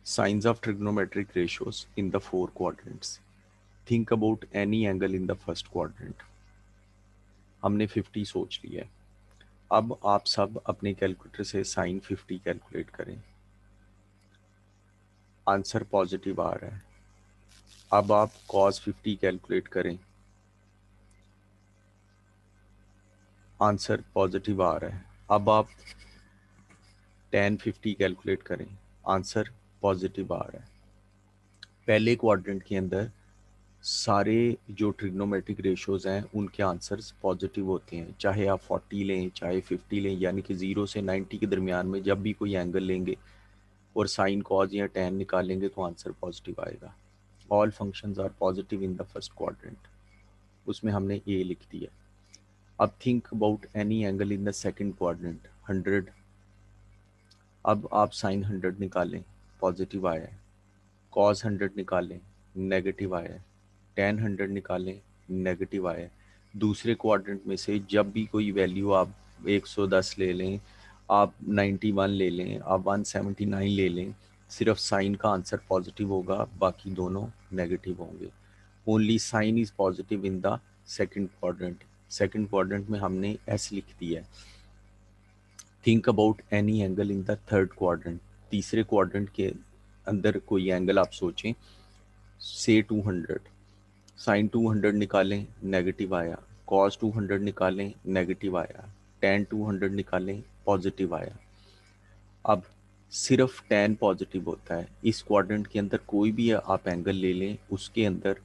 Signs of trigonometric ratios in the four quadrants. Think about any angle in the first quadrant. हमने 50 सोच लिया है। अब आप सब अपने कैलकुलेटर से साइन 50 कैलकुलेट करें। आंसर पॉजिटिव आ रहा है। अब आप कॉस 50 कैलकुलेट करें। आंसर पॉजिटिव आ रहा है। अब आप tan 50 कैलकुलेट करें। आंसर पॉजिटिव आ रहा है। पहले क्वाड्रेंट के अंदर सारे जो ट्रिग्नोमेट्रिक रेशियोज हैं उनके आंसर्स पॉजिटिव होते हैं, चाहे आप 40 लें चाहे 50 लें, यानी कि 0 से 90 के दरमियान में जब भी कोई एंगल लेंगे और साइन कॉज या tan निकालेंगे तो आंसर पॉजिटिव आएगा। All functions are positive in the first quadrant. उसमें हमने ए लिख दिया। अब think about any angle in the second quadrant 100। अब आप साइन 100 निकालें, पॉजिटिव आया है। कॉस 100 निकालें, नेगेटिव आया है। tan 100 निकालें, नेगेटिव आया है। दूसरे क्वाड्रेंट में से जब भी कोई वैल्यू आप 110 ले लें, आप 91 ले लें, आप 179 ले लें, सिर्फ साइन का आंसर पॉजिटिव होगा, बाकी दोनों नेगेटिव होंगे। Only sine is positive in the second quadrant. Second quadrant में हमने एस लिख दिया है। Think about any angle in the third quadrant. तीसरे क्वाड्रेंट के अंदर कोई एंगल आप सोचें, से 200। साइन 200 निकालें, नेगेटिव आया। कॉस 200 निकालें, नेगेटिव आया। tan 200 निकालें, पॉजिटिव आया। अब सिर्फ tan पॉजिटिव होता है। इस क्वाड्रेंट के अंदर कोई भी आप एंगल ले लें, उसके अंदर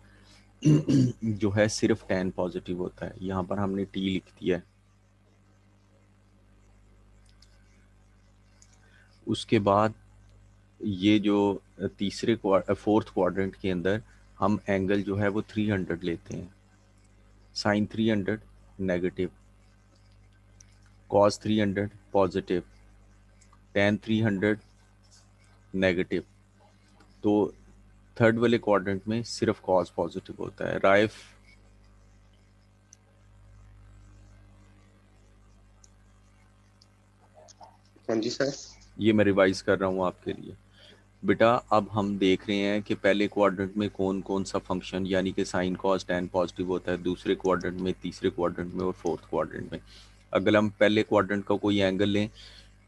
जो है सिर्फ tan पॉजिटिव होता है। यहाँ पर हमने t लिख दिया है। उसके बाद ये जो तीसरे फोर्थ क्वाड्रेंट के अंदर हम एंगल जो है वो 300 लेते हैं। Sine 300 negative, cos 300 positive, tan 300 negative. तो थर्ड वाले क्वाड्रेंट में सिर्फ कॉस पॉजिटिव होता है। राइफ, हाँ जी सर। ये मैं रिवाइज कर रहा हूँ आपके लिए। बेटा अब हम देख रहे हैं कि पहले क्वाड्रेंट में कौन कौन सा फंक्शन यानी कि साइन कॉस tan पॉजिटिव होता है, दूसरे क्वाड्रेंट में, तीसरे क्वाड्रेंट में और फोर्थ क्वाड्रेंट में। अगर हम पहले क्वाड्रेंट का कोई एंगल लें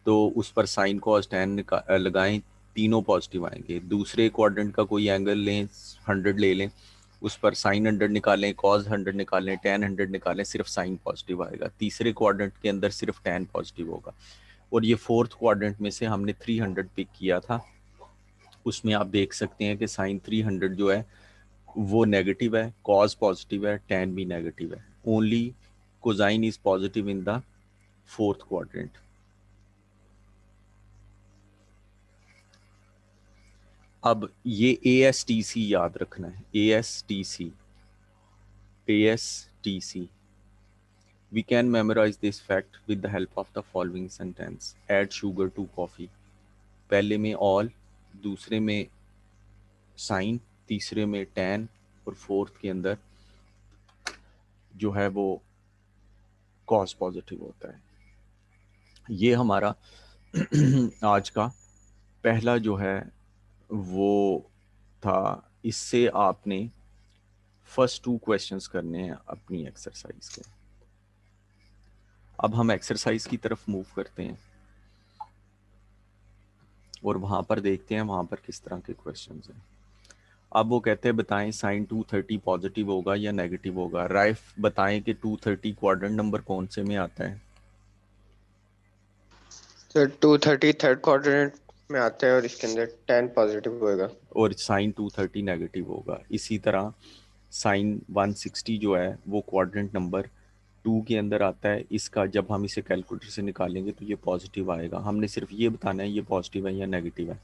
तो उस पर साइन कॉस tan लगाएं, तीनों पॉजिटिव आएंगे। दूसरे क्वाड्रेंट का कोई एंगल लें, 100 ले लें, उस पर साइन 100 निकालें, कॉस 100 निकालें, tan 100 निकालें, सिर्फ साइन पॉजिटिव आएगा। तीसरे क्वाड्रेंट के अंदर सिर्फ tan पॉजिटिव होगा। और ये फोर्थ क्वाड्रेंट में से हमने 300 पिक किया था। उसमें आप देख सकते हैं कि साइन 300 जो है वो नेगेटिव है, कॉस पॉजिटिव है, tan भी नेगेटिव है। Only cosine is positive in the fourth quadrant. अब ये ASTC याद रखना है। ASTC, ASTC। We can memorize this fact with the help of the following sentence. Add sugar to coffee. पहले में all, दूसरे में sin, तीसरे में tan और फोर्थ के अंदर जो है वो cos पॉजिटिव होता है। ये हमारा आज का पहला जो है वो था। इससे आपने फर्स्ट 2 क्वेश्चंस करने हैं अपनी एक्सरसाइज के। अब हम एक्सरसाइज की तरफ मूव करते हैं और वहां पर देखते हैं वहां पर किस तरह के क्वेश्चंस हैं। अब वो कहते हैं बताएं साइन 230 पॉजिटिव होगा या नेगेटिव होगा। राइफ बताएं कि 230 क्वाड्रेंट नंबर कौन से में आता है। सर 230 थर्ड क्वाड्रेंट में आता है और इसके अंदर 10 पॉजिटिव होएगा। और साइन 230 नेगेटिव होगा। इसी तरह साइन 160 जो है वो क्वाड्रेंट नंबर 2 के अंदर आता है। इसका जब हम इसे कैलकुलेटर से निकालेंगे तो ये पॉजिटिव आएगा। हमने सिर्फ ये बताना है ये पॉजिटिव है या नेगेटिव है।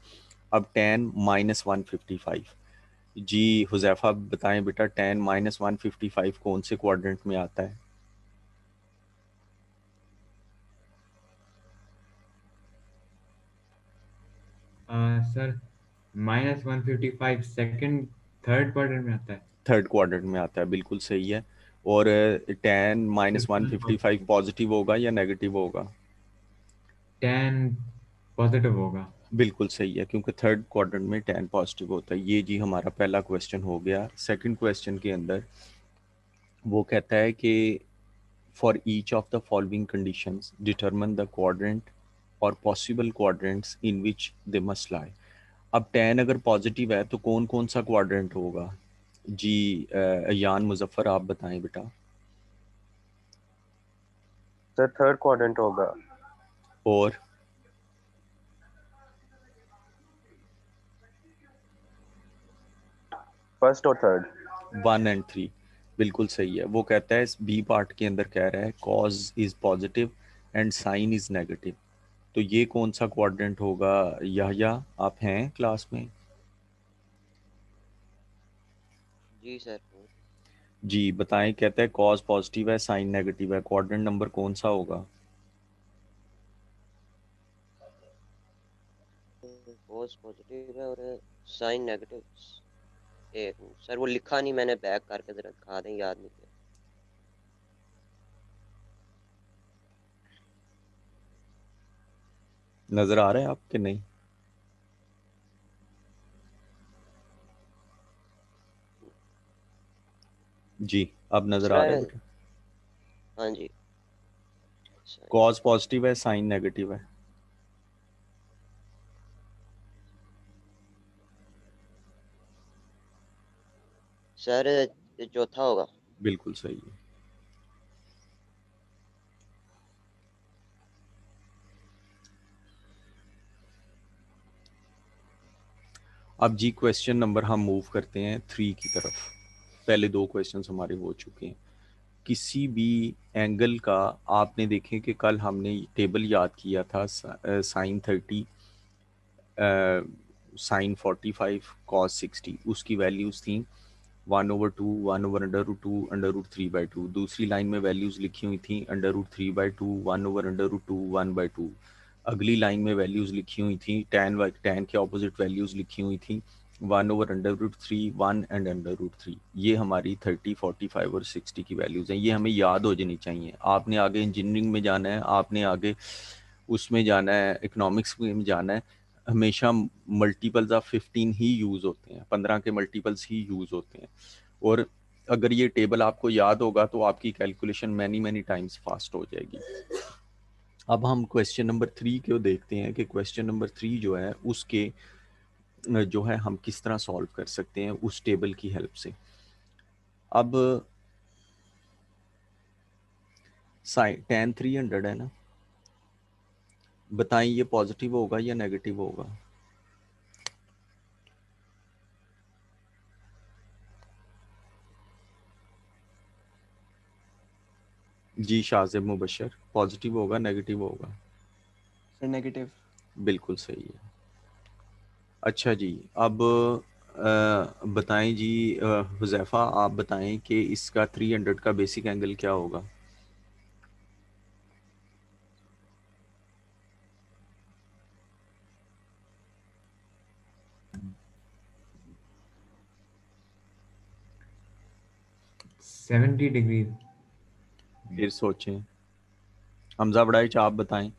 अब tan -155। जी हुजैफा बताएं बेटा tan -155 कौन से क्वाड्रेंट में आता है। सर -155 सेकंड थर्ड क्वाड्रेंट में आता है। थर्ड क्वाड्रेंट में आता है, बिल्कुल सही है। और tan -155 पॉजिटिव होगा या नेगेटिव होगा। tan पॉजिटिव होगा। बिल्कुल सही है, क्योंकि थर्ड क्वाड्रेंट में tan पॉजिटिव होता है। ये जी हमारा पहला क्वेश्चन हो गया। सेकंड क्वेश्चन के अंदर वो कहता है कि for each of the following conditions determine the quadrant और possible quadrants in which they must lie. अब tan अगर पॉजिटिव है तो कौन कौन सा क्वाड्रेंट होगा जी? यान मुजफ्फर आप बताएं बेटा। सर थर्ड क्वाड्रेंट होगा। और फर्स्ट और थर्ड। 1 और 3 बिल्कुल सही है। वो कहता है बी पार्ट के अंदर कह रहा है cos is positive and sine is negative. तो ये कौन सा क्वाड्रेंट होगा? या आप हैं क्लास में? जी सर। जी बताएं। कहता है कॉज पॉजिटिव है, साइन नेगेटिव है, क्वाड्रेंट नंबर कौन सा होगा? कॉस पॉजिटिव है और साइन नेगेटिव। एक मिनट सर, वो लिखा नहीं मैंने, बैक करके जरा दिखा दें, याद नहीं किया। नजर आ रहा है आपके? नहीं जी, अब नजर आ दूसरा रहा है है। बेटा। हाँ जी। साइन। कॉज पॉजिटिव है, साइन नेगेटिव है। सर ये चौथा होगा। बिल्कुल सही है। अब जी क्वेश्चन नंबर हम मूव करते हैं 3 की तरफ। पहले 2 क्वेश्चंस हमारे हो चुके हैं। किसी भी एंगल का, आपने देखें कि कल हमने टेबल याद किया था, साइन 30, साइन 45, कॉस 60, उसकी वैल्यूज़ थी 1/2, 1/√2, √3/2। दूसरी लाइन में वैल्यूज़ लिखी हुई थी √3/2, 1/√2, 1/2। अगली लाइन में वैल्यूज़ लिखी हुई थी tan के ऑपोजिट वैल्यूज़ लिखी हुई थी 1/√3, 1 एंड √3। ये हमारी 30, 45 और 60 की वैल्यूज़ हैं। ये हमें याद हो जानी चाहिए। आपने आगे इंजीनियरिंग में जाना है, आपने आगे उसमें जाना है, इकोनॉमिक्स में जाना है, हमेशा मल्टीपल्स ऑफ 15 ही यूज़ होते हैं, 15 के मल्टीपल्स ही यूज़ होते हैं। और अगर ये टेबल आपको याद होगा तो आपकी calculation many many times fast हो जाएगी। अब हम क्वेश्चन नंबर 3 को देखते हैं कि क्वेश्चन नंबर 3 जो है उसके जो है हम किस तरह सॉल्व कर सकते हैं उस टेबल की हेल्प से। अब साइन tan 300 है ना, बताएं ये पॉजिटिव होगा या नेगेटिव होगा? जी शाहजेब मुबशर, पॉजिटिव होगा नेगेटिव होगा? Sir negative. बिल्कुल सही है। अच्छा जी, अब बताएं जी, हुज़ैफ़ा आप बताएं कि इसका 300 का बेसिक एंगल क्या होगा? Seventy degree. फिर सोचें। हमजा बड़ाइच आप बताएं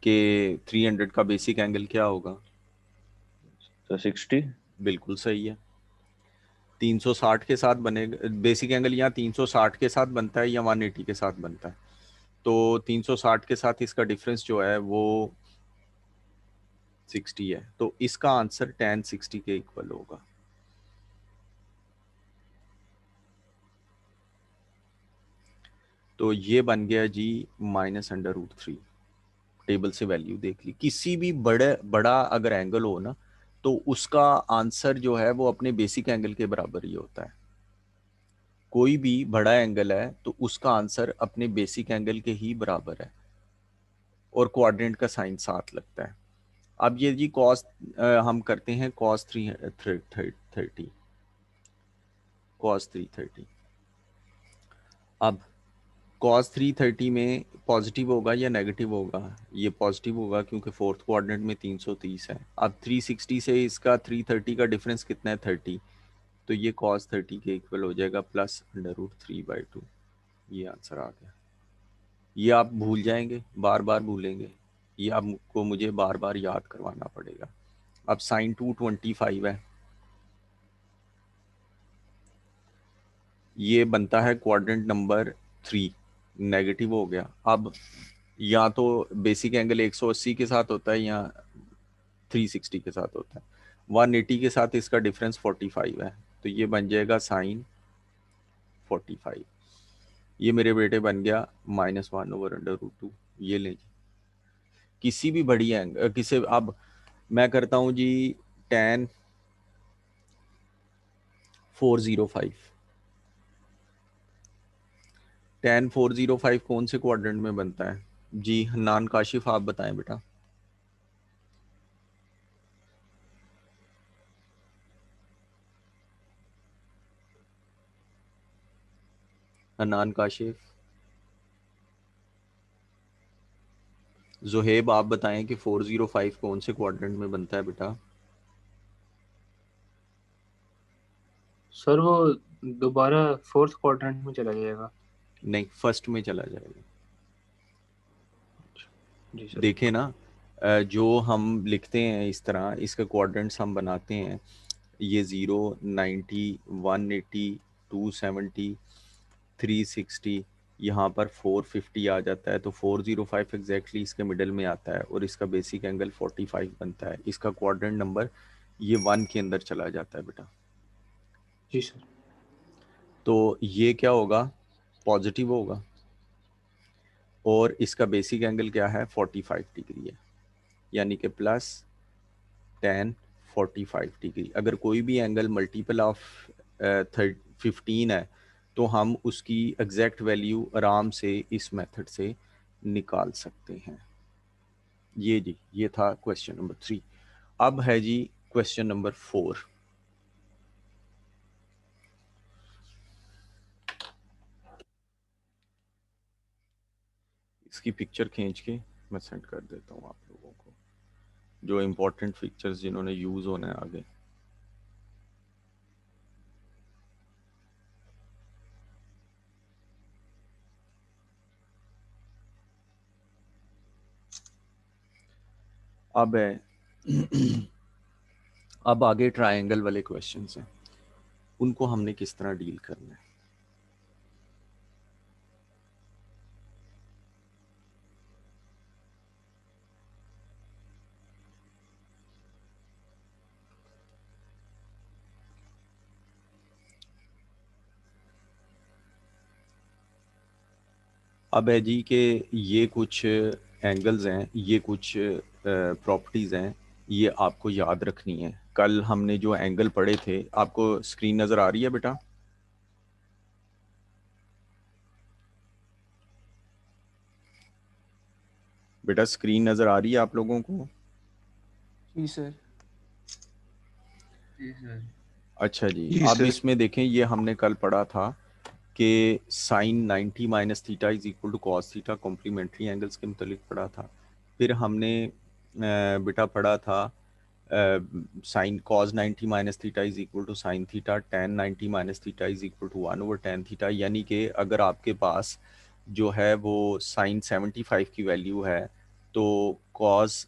कि 300 का बेसिक एंगल क्या होगा? तो 60। बिल्कुल सही है। 360 के साथ बनेगा बेसिक एंगल, या 360 के साथ बनता है या 180 के साथ बनता है? तो 360 के साथ इसका डिफरेंस जो है वो 60 है, तो इसका आंसर tan 60 के इक्वल होगा। तो ये बन गया जी -√3। टेबल से वैल्यू देख ली। किसी भी बड़ा अगर एंगल हो ना तो उसका आंसर जो है वो अपने बेसिक एंगल के बराबर ही होता है। कोई भी बड़ा एंगल है तो उसका आंसर अपने बेसिक एंगल के ही बराबर है और क्वाड्रेंट का साइन साथ लगता है। अब ये जी कॉस हम करते हैं कॉस 330, कॉस 330। अब कॉस 330 में पॉजिटिव होगा या नेगेटिव होगा? ये पॉजिटिव होगा क्योंकि फोर्थ क्वाड्रेंट में 330 है। अब 360 से इसका 330 का डिफरेंस कितना है? 30। तो ये कॉस 30 के इक्वल हो जाएगा +√3/2। ये आंसर आ गया। ये आप भूल जाएंगे, बार बार भूलेंगे। ये आपको मुझे बार बार याद करवाना पड़ेगा। अब साइन 225 है, ये बनता है क्वाड्रेंट नंबर 3, नेगेटिव हो गया। अब या तो बेसिक एंगल 180 के साथ होता है या 360 के साथ होता है। 180 के साथ इसका डिफरेंस 45 है, तो ये बन जाएगा साइन 45। ये मेरे बेटे बन गया -1/√2। ये ले जी, किसी भी बड़ी एंगल किसी, अब मैं करता हूं जी tan 405। tan 405 कौन से क्वाड्रेंट में बनता है जी? हन्नान काशिफ आप बताएं बेटा। हन्नान काशिफ, जुहेब आप बताएं कि 405 कौन से क्वाड्रेंट में बनता है बेटा? सर वो दोबारा फोर्थ क्वाड्रेंट में चला जाएगा। नहीं, फर्स्ट में चला जाएगा। जी सर। देखें ना, जो हम लिखते हैं इस तरह, इसके क्वाड्रेंट्स हम बनाते हैं, ये 0, 90, 180, 270, 360, यहाँ पर 450 आ जाता है, तो 405 एग्जैक्टली इसके मिडल में आता है और इसका बेसिक एंगल 45 बनता है। इसका क्वाड्रेंट नंबर ये 1 के अंदर चला जाता है बेटा। जी सर। तो ये क्या होगा? पॉजिटिव होगा, और इसका बेसिक एंगल क्या है? 45 डिग्री है, यानी कि प्लस tan 45 डिग्री। अगर कोई भी एंगल मल्टीपल ऑफ 15 है तो हम उसकी एग्जैक्ट वैल्यू आराम से इस मेथड से निकाल सकते हैं। ये जी, ये था क्वेश्चन नंबर 3। अब है जी क्वेश्चन नंबर 4। इसकी पिक्चर खींच के मैं सेंड कर देता हूँ आप लोगों को, जो इम्पोर्टेंट पिक्चर्स जिन्होंने यूज़ होना है आगे। अब है अब आगे ट्रायंगल वाले क्वेश्चंस हैं, उनको हमने किस तरह डील करना है। अब है जी कि ये कुछ एंगल्स हैं, ये कुछ प्रॉपर्टीज़ हैं, ये आपको याद रखनी है। कल हमने जो एंगल पढ़े थे, आपको स्क्रीन नज़र आ रही है बेटा? बेटा स्क्रीन नज़र आ रही है आप लोगों को? जी सर। जी सर। अच्छा जी, जी अब सर। इसमें देखें, ये हमने कल पढ़ा था कि sine 90 minus theta is equal to cos theta, complementary angles के मुतालिक पढ़ा था। फिर हमने बेटा पढ़ा था sine cos 90 minus theta is equal to sine theta, tan 90 minus theta is equal to 1/tan theta. यानी कि अगर आपके पास जो है वो साइन 75 की वैल्यू है तो कॉस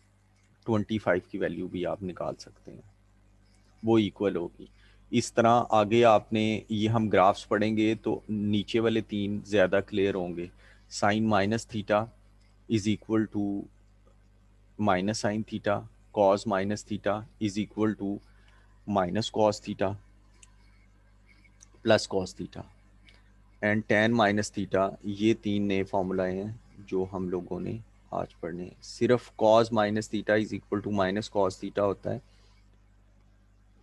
25 की वैल्यू भी आप निकाल सकते हैं, वो इक्वल होगी। इस तरह आगे आपने, ये हम ग्राफ्स पढ़ेंगे तो नीचे वाले 3 ज़्यादा क्लियर होंगे। Sine minus theta is equal to minus sine theta, cos minus theta is equal to minus cos theta plus cos theta, and tan minus theta. ये 3 नए फॉर्मूलाए हैं जो हम लोगों ने आज पढ़ने हैं। सिर्फ cos minus theta is equal to minus cos theta होता है,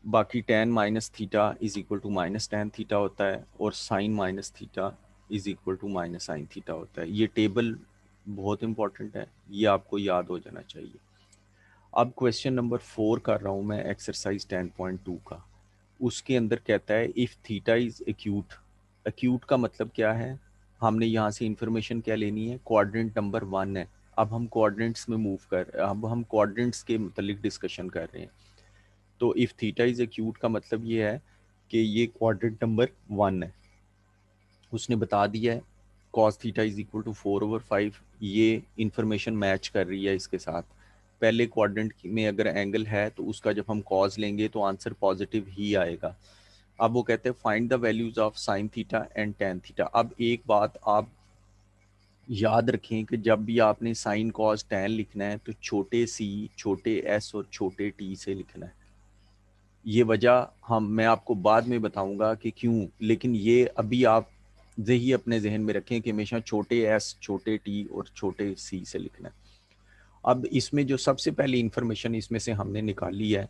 बाकी tan minus theta is equal to minus tan theta होता है, और sine minus theta is equal to minus sine theta होता है। ये टेबल बहुत इंपॉर्टेंट है, ये आपको याद हो जाना चाहिए। अब क्वेश्चन नंबर 4 कर रहा हूँ मैं, एक्सरसाइज 10.2 का। उसके अंदर कहता है if theta is acute. Acute का मतलब क्या है? हमने यहाँ से इंफॉर्मेशन क्या लेनी है? क्वाड्रेंट नंबर 1 है। अब हम क्वाड्रेंट्स में अब हम क्वाड्रेंट्स के मतलब डिस्कशन कर रहे हैं। तो इफ़ थीटा इज एक्यूट का मतलब ये है कि ये क्वाड्रेंट नंबर 1 है। उसने बता दिया है cos theta is equal to 4/5, ये इंफॉर्मेशन मैच कर रही है इसके साथ। पहले क्वाड्रेंट में अगर एंगल है तो उसका जब हम cos लेंगे तो आंसर पॉजिटिव ही आएगा। अब वो कहते हैं find the values of sine theta and tan theta. अब एक बात आप याद रखें कि जब भी आपने साइन कॉस टैन लिखना है तो छोटे सी, छोटे एस और छोटे टी से लिखना है। ये वजह मैं आपको बाद में बताऊंगा कि क्यों, लेकिन ये अभी आप ही अपने जहन में रखें कि हमेशा छोटे एस, छोटे टी और छोटे सी से लिखना है। अब इसमें जो सबसे पहली इंफॉर्मेशन इसमें से हमने निकाली है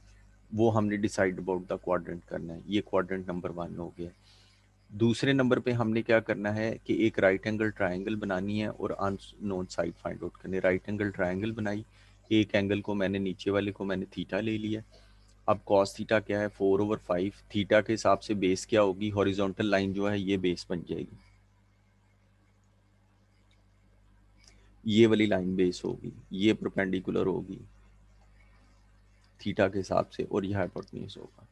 वो हमने डिसाइड अबाउट द क्वाड्रेंट करना है। ये क्वाड्रेंट नंबर 1 हो गया। दूसरे नंबर पे हमने क्या करना है कि एक राइट एंगल ट्रायंगल बनानी है और अननोन साइड फाइंड आउट करनी है। राइट एंगल ट्रायंगल बनाई, एक एंगल को मैंने नीचे वाले को मैंने थीटा ले लिया। अब कॉस थीटा क्या है 4/5, थीटा के हिसाब से बेस क्या होगी, हॉरिजॉन्टल लाइन जो है ये बेस बन जाएगी, ये वाली लाइन बेस होगी, ये परपेंडिकुलर होगी थीटा के हिसाब से और यह हाइपोटेन्यूज होगा।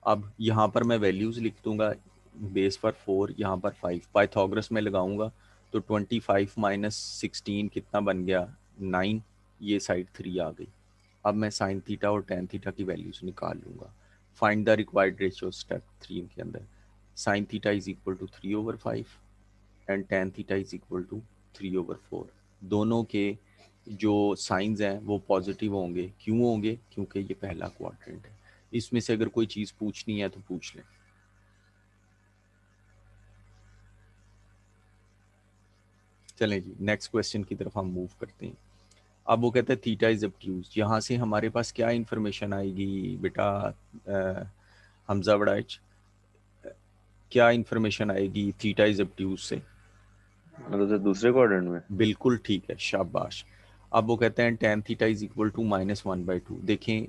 अब यहाँ पर मैं वैल्यूज लिख दूंगा, बेस पर 4, यहाँ पर 5, पाइथागोरस में लगाऊंगा तो 25 माइनस 16 कितना बन गया 9, ये साइड 3 आ गई। अब मैं साइन थीटा और टेन थीटा की वैल्यूज निकाल लूंगा। Find the required ratio step 3 के अंदर, sine theta is equal to 3/5 and tan theta is equal to 3/4। दोनों के जो साइंस हैं वो पॉजिटिव होंगे। क्यों होंगे? क्योंकि ये पहला क्वाड्रेंट है। इसमें से अगर कोई चीज़ पूछनी है तो पूछ लें। चलें जी, नेक्स्ट क्वेश्चन की तरफ हम मूव करते हैं। अब वो कहते हैं थीटा इज ऑब्ट्यूज। यहाँ से हमारे पास क्या इंफॉर्मेशन आएगी बेटा हमजा बड़ाइच, क्या इंफॉर्मेशन आएगी थीटा इज ऑब्ट्यूज से? मतलब तो दूसरे क्वाड्रेंट में। बिल्कुल ठीक है, शाबाश। अब वो कहते हैं tan theta is equal to -1/2। देखें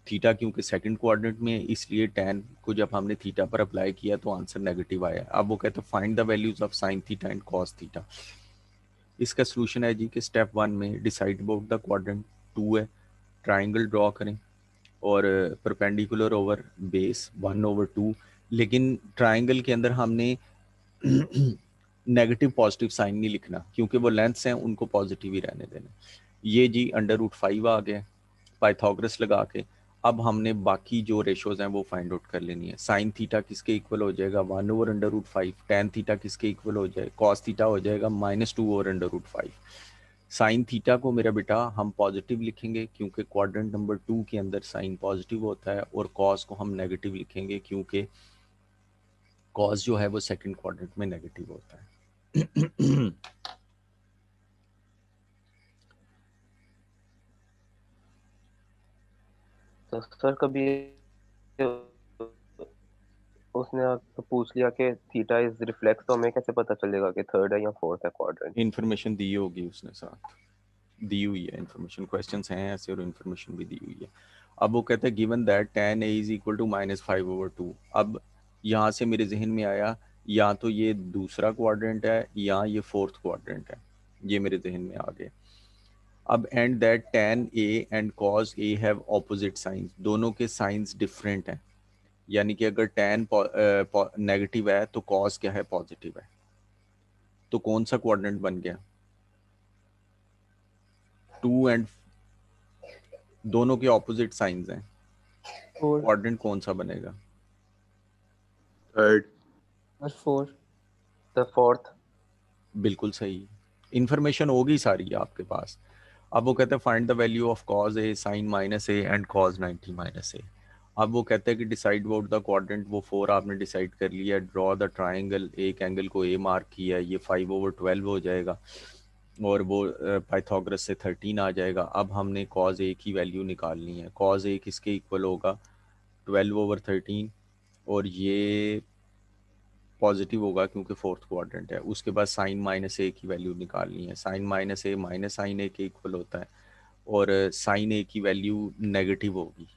थीटा क्योंकि सेकंड क्वाड्रेंट में है, इसलिए टेन को जब हमने थीटा पर अप्लाई किया तो आंसर नेगेटिव आया। अब वो कहते हैं find the values of sine theta and cos theta. इसका सोल्यूशन है जी कि स्टेप 1 में डिसाइड अबाउट द क्वाड्रेंट 2 है, ट्राइंगल ड्रॉ करें और परपेंडिकुलर ओवर बेस 1/2। लेकिन ट्राइंगल के अंदर हमने नेगेटिव पॉजिटिव साइन नहीं लिखना क्योंकि वो लेंथ्स हैं, उनको पॉजिटिव ही रहने देना। ये जी √5 आ गया पाइथागोरस लगा के। अब हमने बाकी जो रेशोज हैं वो फाइंड आउट कर लेनी है। साइन थीटा किसके इक्वल हो जाएगा 1/√5, टेन थीटा किसके इक्वल हो जाएगा, कॉस थीटा हो जाएगा -2/√5। साइन थीटा को मेरा बेटा हम पॉजिटिव लिखेंगे क्योंकि क्वाड्रेंट नंबर 2 के अंदर साइन पॉजिटिव होता है, और कॉस को हम नेगेटिव लिखेंगे क्योंकि कॉस जो है वो सेकंड क्वाड्रेंट में नेगेटिव होता है। तो सर कभी उसने आपको पूछ लिया कि थीटा इज रिफ्लेक्स, तो हमें कैसे पता चलेगा कि थर्ड है या फोर्थ है क्वाड्रेंट? इंफॉर्मेशन दी होगी उसने, साथ दी हुई है इंफॉर्मेशन, क्वेश्चंस हैं ऐसे और इंफॉर्मेशन भी दी हुई है। अब वो कहते हैं given that tan a is equal to -5/2। अब यहाँ से मेरे जहन में आया या तो ये दूसरा क्वाड्रेंट है या ये फोर्थ क्वाड्रेंट है, ये मेरे जहन में आ गए। अब and that tan a and cos a have opposite science, दोनों के साइंस डिफरेंट हैं। यानी कि अगर tan नेगेटिव है तो cos क्या है पॉजिटिव है। तो कौन सा क्वाड्रेंट बन गया? 2 एंड दोनों के ऑपोजिट साइंस हैं, फोर क्वाड्रेंट कौन सा बनेगा? थर्ड और फोर। The fourth. बिल्कुल सही, इंफॉर्मेशन होगी सारी आपके पास। अब वो कहते हैं find the value of cos a sin -a and cos 90 -a। अब वो कहते हैं कि डिसाइड अबाउट द क्वाड्रेंट, वो 4 आपने डिसाइड कर लिया। ड्रॉ द ट्राइंगल, एक एंगल को a मार्क किया, ये 5/12 हो जाएगा और वो पाइथागोरस से 13 आ जाएगा। अब हमने cos a की वैल्यू निकालनी है। cos a किसके इक्वल होगा 12/13, और ये पॉजिटिव होगा क्योंकि फोर्थ क्वाड्रेंट है। उसके बाद साइन -a की वैल्यू निकालनी है। साइन -a माइनस साइन a के इक्वल होता है, और साइन a की वैल्यू नेगेटिव होगी,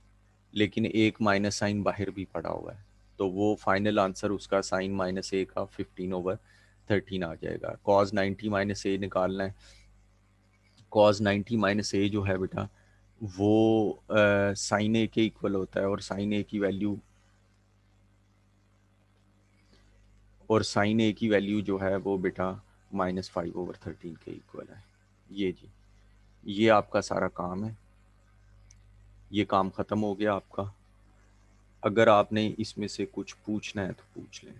लेकिन एक माइनस साइन बाहर भी पड़ा हुआ है, तो वो फाइनल आंसर उसका साइन -a का 15/13 आ जाएगा। cos 90 -a निकालना है। cos 90 -a जो है बेटा वो साइन a के इक्वल होता है, और साइन a की वैल्यू जो है वो बेटा -5/13 के इक्वल है। ये जी, ये आपका सारा काम है, ये काम ख़त्म हो गया आपका। अगर आपने इसमें से कुछ पूछना है तो पूछ लें।